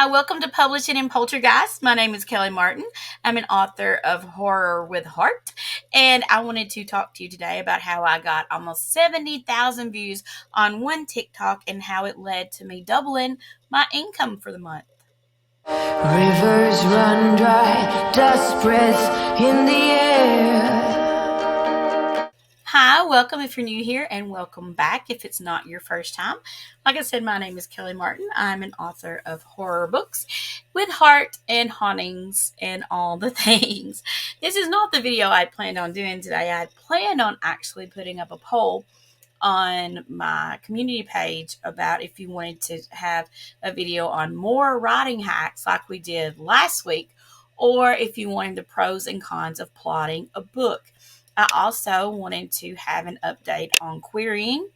Hi, welcome to Publishing in Poltergeist. My name is Kelly Martin. I'm an author of Horror with Heart, and I wanted to talk to you today about how I got almost 70,000 views on one TikTok and how it led to me doubling my income for the month. Rivers run dry, dust spreads in the air. Hi, welcome if you're new here, and welcome back if it's not your first time. Like I said, my name is Kelly Martin. I'm an author of horror books with heart and hauntings and all the things. This is not the video I planned on doing today. I had planned on actually putting up a poll on my community page about if you wanted to have a video on more writing hacks like we did last week, or if you wanted the pros and cons of plotting a book. I also wanted to have an update on querying.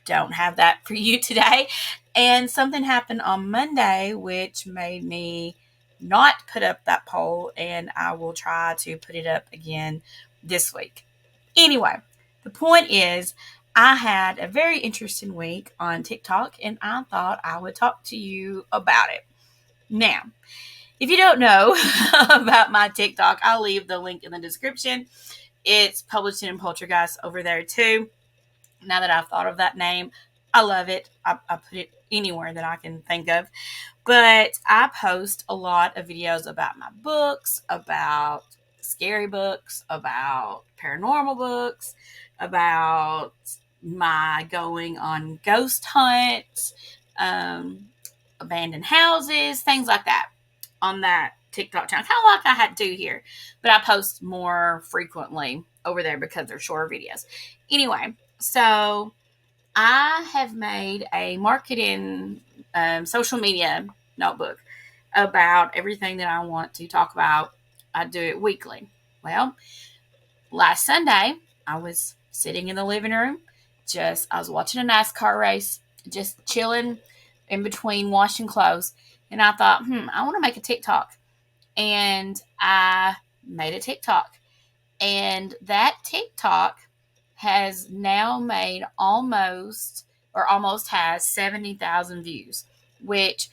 Don't have that for you today. And something happened on Monday which made me not put up that poll, and I will try to put it up again this week. Anyway, the point is, I had a very interesting week on TikTok, and I thought I would talk to you about it. Now, if you don't know about my TikTok, I'll leave the link in the description. It's Publishing in Poltergeist over there too. Now that I've thought of that name, I love it. I put it anywhere that I can think of. But I post a lot of videos about my books, about scary books, about paranormal books, about my going on ghost hunts, abandoned houses, things like that on that TikTok channel, kind of like I had to do here, but I post more frequently over there because they're shorter videos. Anyway, so I have made a marketing social media notebook about everything that I want to talk about. I do it weekly. Well, last Sunday, I was sitting in the living room. I was watching a NASCAR race, just chilling in between washing clothes. And I thought, I want to make a TikTok. And I made a TikTok. And that TikTok has now made almost has 70,000 views, which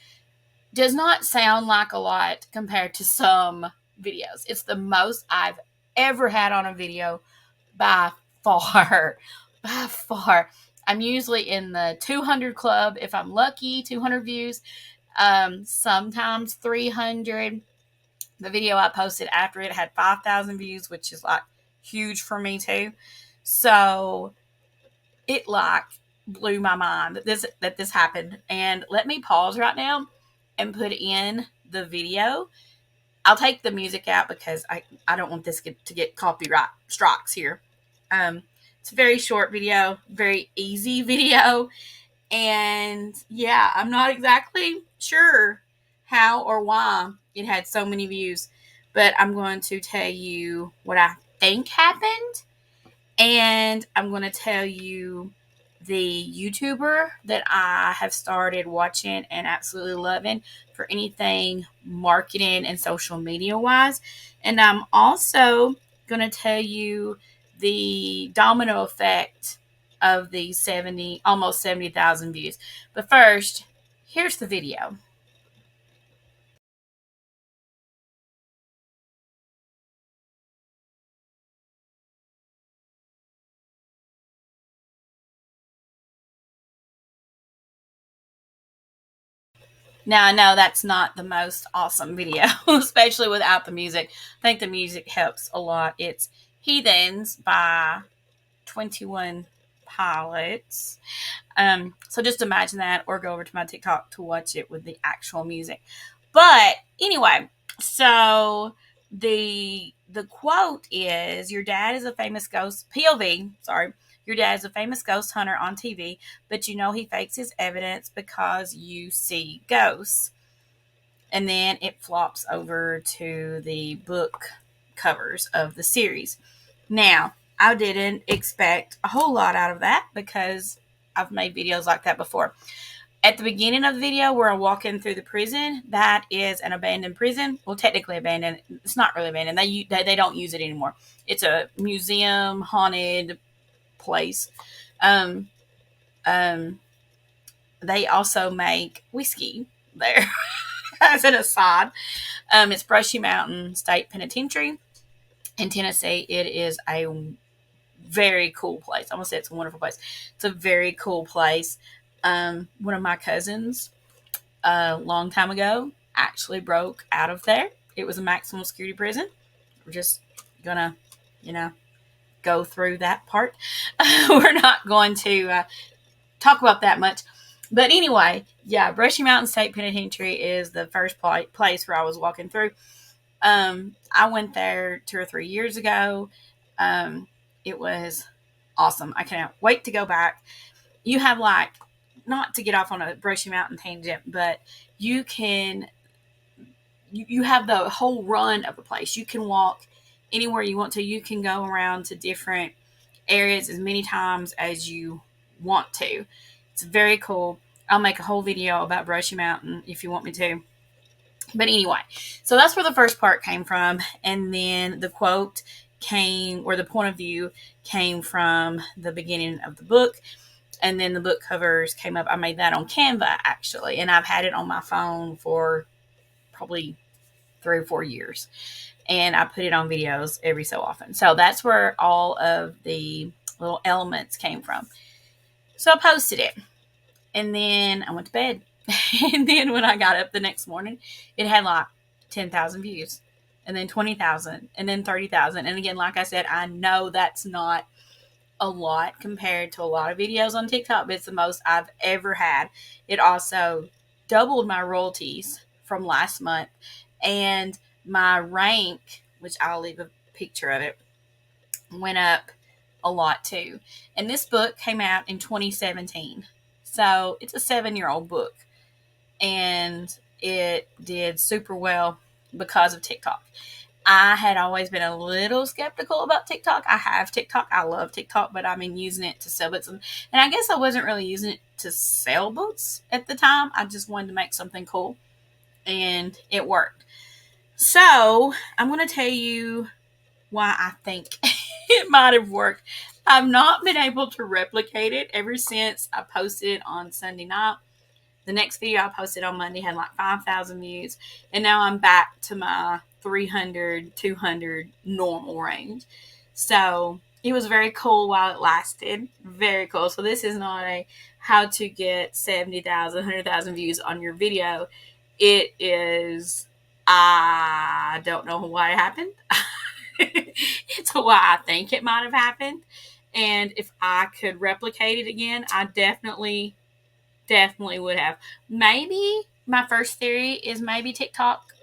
does not sound like a lot compared to some videos. It's the most I've ever had on a video by far. By far. I'm usually in the 200 club if I'm lucky, 200 views, sometimes 300. The video I posted after it had 5,000 views, which is like huge for me too. So it like blew my mind that this happened. And let me pause right now and put in the video. I'll take the music out because I don't want this to get copyright strikes here. It's a very short video, very easy video. And yeah, I'm not exactly sure how or why it had so many views, but I'm going to tell you what I think happened, and I'm going to tell you the YouTuber that I have started watching and absolutely loving for anything marketing and social media wise. And I'm also going to tell you the domino effect of the almost 70,000 views. But first, here's the video. Now, I know that's not the most awesome video, especially without the music. I think the music helps a lot. It's Heathens by 21 Pilots. So just imagine that, or go over to my TikTok to watch it with the actual music. But anyway, so the quote is, your dad is a famous ghost, POV, sorry. Your dad is a famous ghost hunter on TV, but you know he fakes his evidence because you see ghosts. And then it flops over to the book covers of the series. Now, I didn't expect a whole lot out of that because I've made videos like that before. At the beginning of the video where I'm walking through the prison, that is an abandoned prison. Well, technically abandoned. It's not really abandoned. They don't use it anymore. It's a museum, haunted place. They also make whiskey there. an aside. It's Brushy Mountain State Penitentiary in Tennessee. It is a very cool place. I'm gonna say it's a wonderful place. It's a very cool place. One of my cousins, a long time ago, actually broke out of there. It was a maximum security prison. We're just gonna, go through that part. We're not going to talk about that much. But anyway, yeah, Brushy Mountain State Penitentiary is the first place where I was walking through. I went there 2 or 3 years ago. It was awesome. I can't wait to go back. You have not to get off on a Brushy Mountain tangent, but you have the whole run of the place. You can walk anywhere you want to. You can go around to different areas as many times as you want to. It's very cool. I'll make a whole video about Brushy Mountain if you want me to. But anyway, so that's where the first part came from. And then the quote came, or the point of view came from the beginning of the book. And then the book covers came up. I made that on Canva, actually. And I've had it on my phone for probably 3 or 4 years. And I put it on videos every so often. So that's where all of the little elements came from. So I posted it. And then I went to bed. And then when I got up the next morning, it had 10,000 views. And then 20,000. And then 30,000. And again, like I said, I know that's not a lot compared to a lot of videos on TikTok, but it's the most I've ever had. It also doubled my royalties from last month. And my rank, which I'll leave a picture of it, went up a lot too. And this book came out in 2017. So it's a 7-year-old book. And it did super well because of TikTok. I had always been a little skeptical about TikTok. I have TikTok. I love TikTok, but I've been using it to sell books. And I guess I wasn't really using it to sell books at the time. I just wanted to make something cool. And it worked. So I'm going to tell you why I think it might have worked. I've not been able to replicate it ever since I posted it on Sunday night. The next video I posted on Monday had 5,000 views. And now I'm back to my 300, 200 normal range. So it was very cool while it lasted. Very cool. So this is not a how to get 70,000, 100,000 views on your video. It is, I don't know why it happened. It's why I think it might have happened. And if I could replicate it again, I definitely would have. Maybe my first theory is maybe TikTok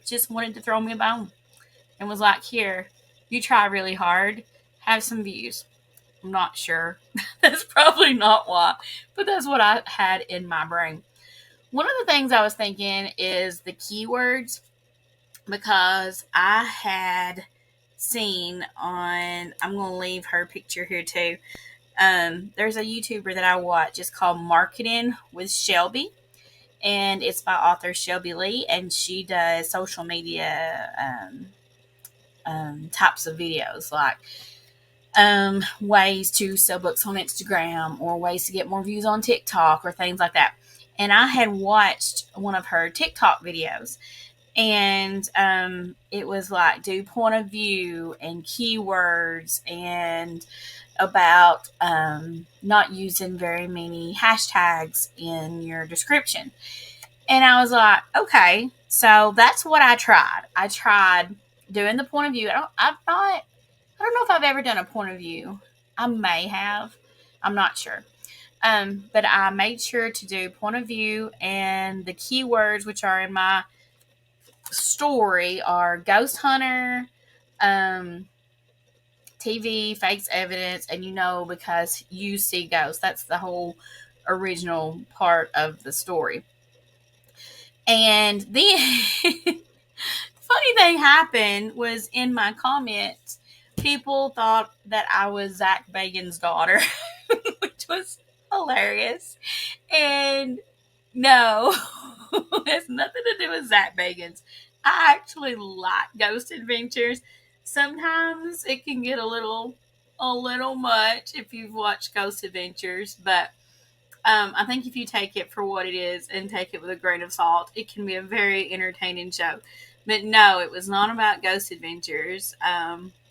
just wanted to throw me a bone and was like, here, you try really hard, have some views. I'm not sure. That's probably not why, but that's what I had in my brain. One of the things I was thinking is the keywords, because I had seen on, I'm going to leave her picture here too. There's a YouTuber that I watch. It's called Marketing with Shelby, and it's by author Shelby Lee, and she does social media types of videos, like ways to sell books on Instagram, or ways to get more views on TikTok, or things like that. And I had watched one of her TikTok videos, and it was do point of view and keywords, and about not using very many hashtags in your description. And I was like, okay, so that's what I tried. I tried doing the point of view. I don't know if I've ever done a point of view. I may have. I'm not sure. But I made sure to do point of view, and the keywords which are in my story are ghost hunter, TV, fakes evidence, and because you see ghosts. That's the whole original part of the story. And then funny thing happened was in my comments, people thought that I was Zach Bagans' daughter, which was hilarious. And no, it has nothing to do with Zach Bagans. I actually like ghost adventures. Sometimes it can get a little much if you've watched Ghost Adventures, but I think if you take it for what it is and take it with a grain of salt, it can be a very entertaining show. But no, it was not about ghost adventures.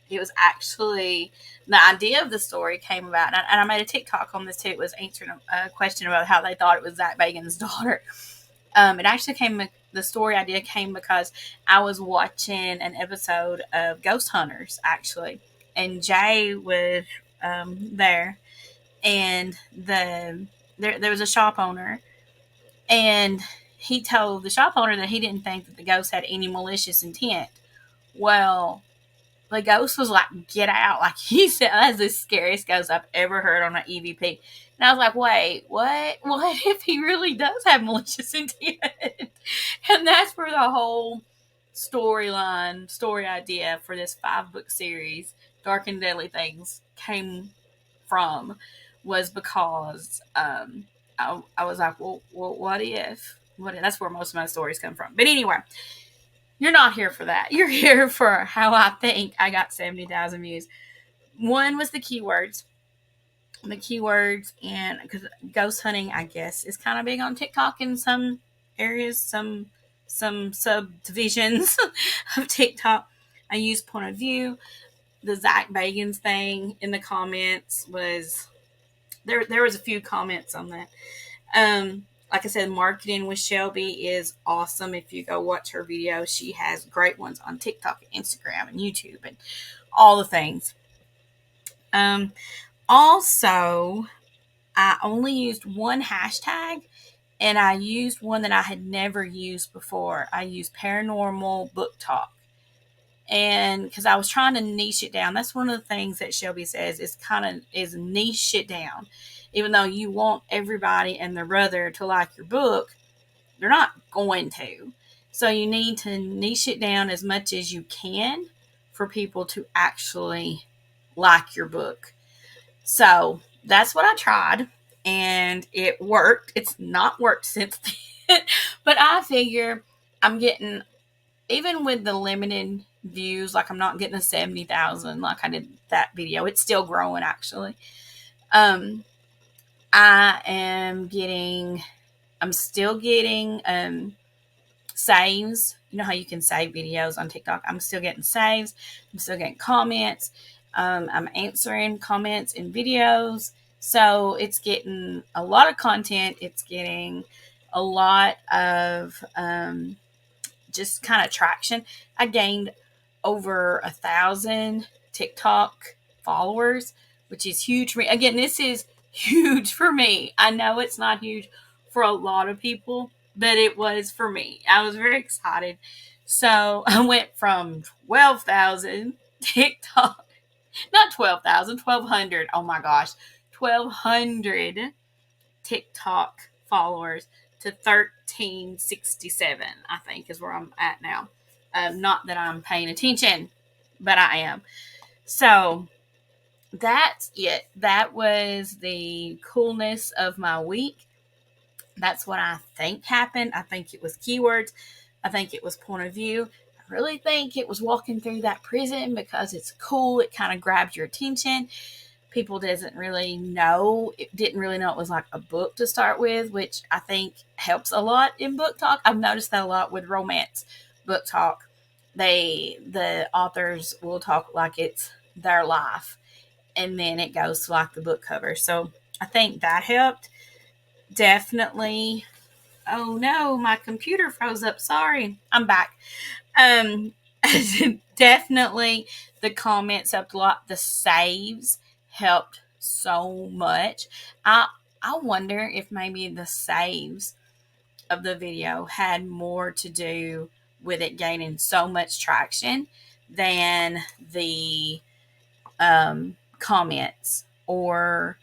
It was actually the idea of the story came about, and I made a TikTok on this too. It was answering a question about how they thought it was Zach Bagans' daughter. It actually the story idea came because I was watching an episode of Ghost Hunters, actually, and Jay was there, and there was a shop owner, and he told the shop owner that he didn't think that the ghost had any malicious intent. Well, the ghost was like, "Get out!" Like he said, that's the scariest ghost I've ever heard on an EVP. And I was like, "Wait, what? What if he really does have malicious intent?" And that's where the whole story idea for this 5-book series, Dark and Deadly Things, came from, was because I was like, well, what if? That's where most of my stories come from. But anyway, you're not here for that. You're here for how I think I got 70,000 views. One was the keywords. And because ghost hunting, I guess, is kind of big on TikTok in some areas, some subdivisions of TikTok. I used point of view. The Zach Bagans thing in the comments was there was a few comments on that. Like I said, marketing with Shelby is awesome. If you go watch her videos, she has great ones on TikTok, Instagram, and YouTube, and all the things. Also, I only used one hashtag, and I used one that I had never used before. I used paranormal book talk. And because I was trying to niche it down, that's one of the things that Shelby says is niche it down. Even though you want everybody and their brother to like your book, they're not going to. So you need to niche it down as much as you can for people to actually like your book. So that's what I tried, and it worked. It's not worked since then, but I figure I'm getting, even with the limited views, like I'm not getting a 70,000 like I did that video. It's still growing, actually. I'm still getting saves. You know how you can save videos on TikTok? I'm still getting saves. I'm still getting comments. I'm answering comments in videos. So it's getting a lot of content. It's getting a lot of just kind of traction. I gained over 1,000 TikTok followers, which is huge for me. Again, this is huge for me. I know it's not huge for a lot of people, but it was for me. I was very excited. So I went from 12,000 TikTok, not 12,000, 1,200. Oh my gosh, 1,200 TikTok followers to 1,367, I think, is where I'm at now. Not that I'm paying attention, but I am. So that's it. That was the coolness of my week. That's what I think happened. I think it was keywords. I think it was point of view. I really think it was walking through that prison because it's cool. It kind of grabs your attention. People didn't really know it was like a book to start with, which I think helps a lot in book talk. I've noticed that a lot with romance book talk. The authors will talk like it's their life, and then it goes to like the book cover. So I think that helped. Definitely. Oh no, my computer froze up. Sorry. I'm back. Definitely the comments helped a lot. The saves helped so much. I wonder if maybe the saves of the video had more to do with it gaining so much traction than the comments or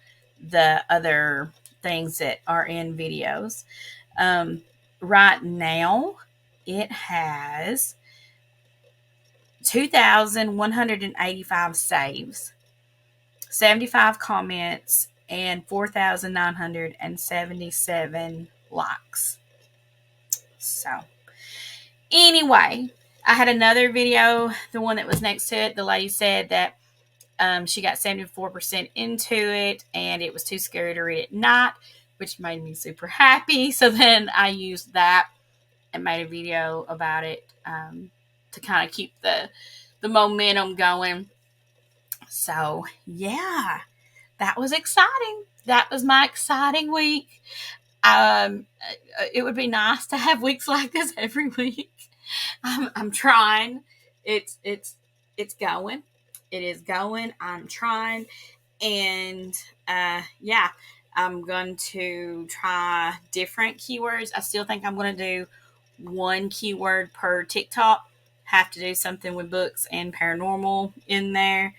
the other things that are in videos. Right now, it has 2,185 saves, 75 comments, and 4,977 likes. So, anyway, I had another video, the one that was next to it. The lady said that she got 74% into it and it was too scary to read at night. which made me super happy. So then I used that and made a video about it to kind of keep the momentum going. So yeah, that was exciting. That was my exciting week. It would be nice to have weeks like this every week. I'm trying. It's going. It is going. I'm trying, and yeah, I'm going to try different keywords. I still think I'm going to do one keyword per TikTok. Have to do something with books and paranormal in there.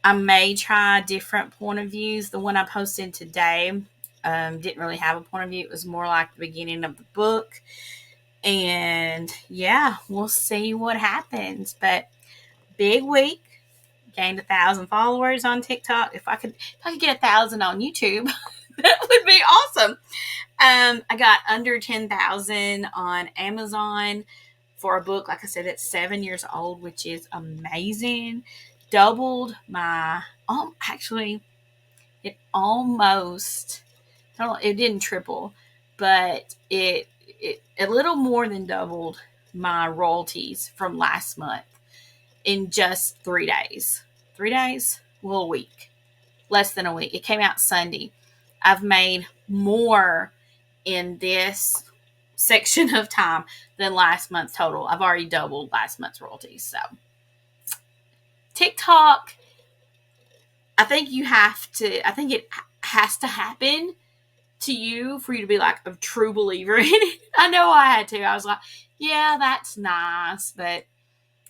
I may try different point of views. The one I posted today didn't really have a point of view. It was more like the beginning of the book. And yeah, we'll see what happens. But big week. Gained 1,000 followers on TikTok. If I could get 1,000 on YouTube, that would be awesome. I got under 10,000 on Amazon for a book. Like I said, it's 7 years old, which is amazing. Doubled my, actually, it almost, it didn't triple, but it a little more than doubled my royalties from last month in just 3 days. 3 days? Well, a week. Less than a week. It came out Sunday. I've made more in this section of time than last month's total. I've already doubled last month's royalties. So TikTok, I think it has to happen to you for you to be like a true believer in it. I know I had to. I was like, yeah, that's nice, but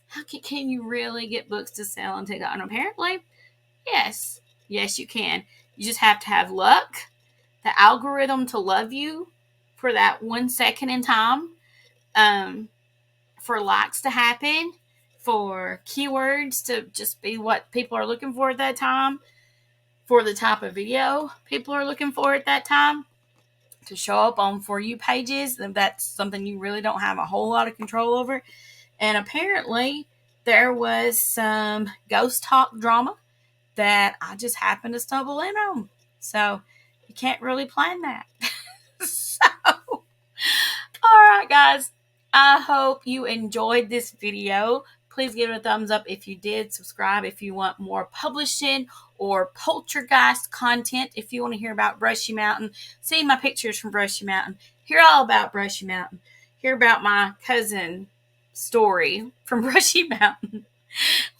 how can you really get books to sell on TikTok? And apparently, yes, you can. You just have to have luck, the algorithm to love you for that 1 second in time, for likes to happen, for keywords to just be what people are looking for at that time, for the type of video people are looking for at that time, to show up on For You pages. That's something you really don't have a whole lot of control over. And apparently there was some ghost talk drama that I just happened to stumble in on. So you can't really plan that. So, all right, guys. I hope you enjoyed this video. Please give it a thumbs up if you did. Subscribe if you want more publishing or poltergeist content. If you want to hear about Brushy Mountain, see my pictures from Brushy Mountain, hear all about Brushy Mountain, hear about my cousin story from Brushy Mountain.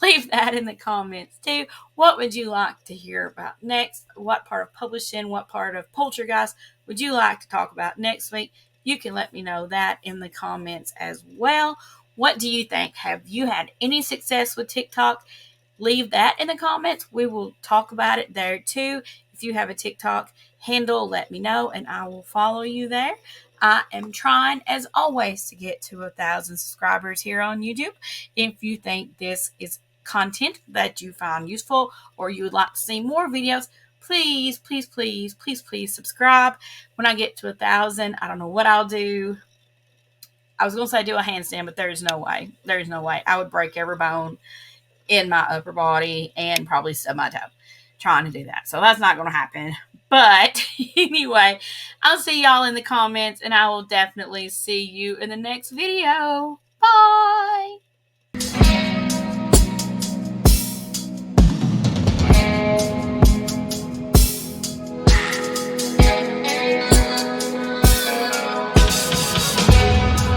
Leave that in the comments too. What would you like to hear about next? What part of publishing, what part of poltergeist would you like to talk about next week? You can let me know that in the comments as well. What do you think? Have you had any success with TikTok? Leave that in the comments. We will talk about it there too. If you have a TikTok handle, let me know and I will follow you there. I am trying, as always, to get to 1,000 subscribers here on YouTube. If you think this is content that you find useful or you would like to see more videos, please subscribe. When I get to 1,000, I don't know what I'll do. I was going to say do a handstand, but there's no way. There's no way. I would break every bone in my upper body and probably stub my toe trying to do that. So that's not going to happen. But anyway, I'll see y'all in the comments and I will definitely see you in the next video. Bye.